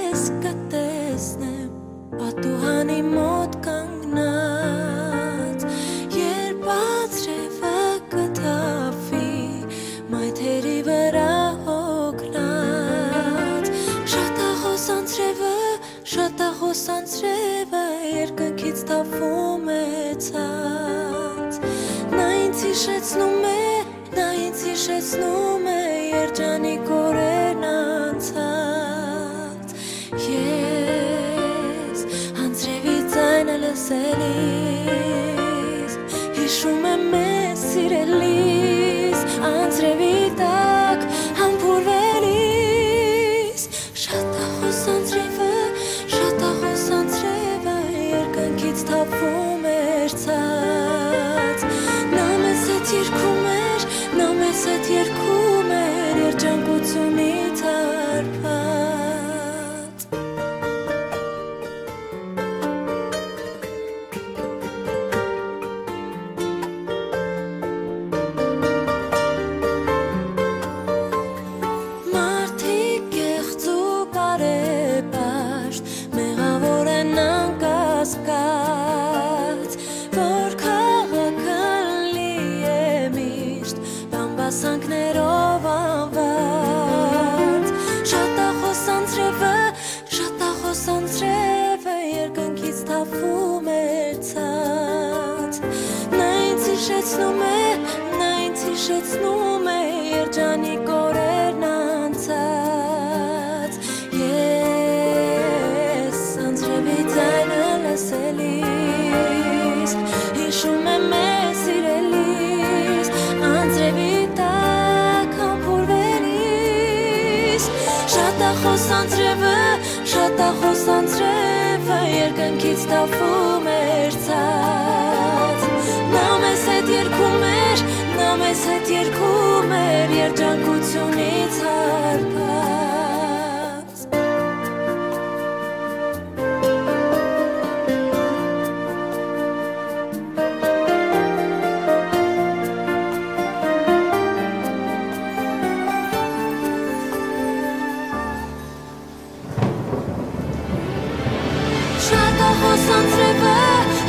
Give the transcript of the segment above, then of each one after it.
քեզ կտեսնեմ պատուհանի մոտ կանգնած երբ ածրևը կթափվի մայթերի վրա հոգնած շատախոս անձրևը երկնքից թափվում է ցած նա ինձ հիշեցնում է երջանիկ օրերն անցած ես անձրևի ձայնը լսելիս հիշում եմ մեզ սիրելիս անձրևի տակ համբուրվելիս շատախոս անձրևը երկնքից թափվում էր ցած նա մեզ հետ երգում էր երջանկությունից հարբած մարդիկ կեղծ ու բարեպաշտ մեղավոր են անկասկած որ քաղաքն լի է միշտ բամբասանքներով անվարձ շատախոս անձրևը երկնքից թափվում էր ցած նա ինձ հիշեցնում է երջանիկ օրերն անցած ես անձրևի ձայնը լսելիս հիշում եմ մեզ սիրելիս անձրևի տակ համբուրվելիս շատախոս անձրևը երկնքից թափվում էր ցած նա մեզ հետ երգում էր երջանկությունից հարբած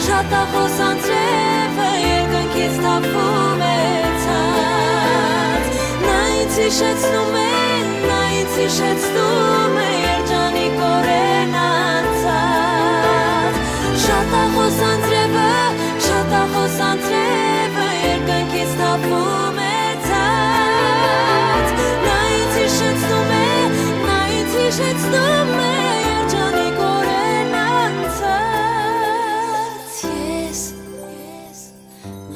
շատախոս անձրևը երկնքից թափվում էր ցած նա ինձ հիշեցնում է երջանիկ օրերն անցած շատախոս անձրևը երկնքից թափվում էր ցած նա ինձ հիշեցնում է երջանիկ օրերն անցած ես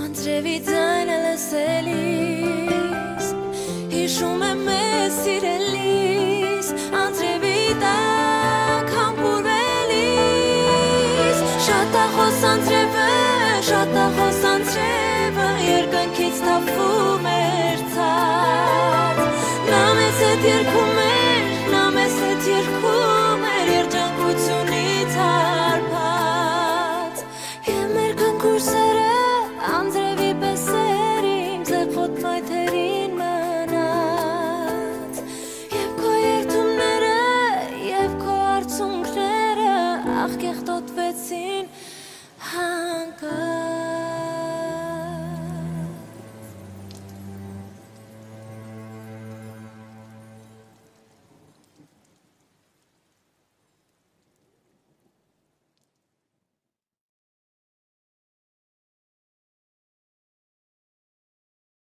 անձրևի ձայնը լսելիս հիշում եմ մեզ սիրելիս անձրևի տակ համբուրվելիս շատախոս անձրևը երկնքից թափվում էր ցած նա մեզ հետ երգում էր երջանկությունից հարբած և մեր կնքուր սերը անձրևի պես էր իմ ձեռքոտ մայթերի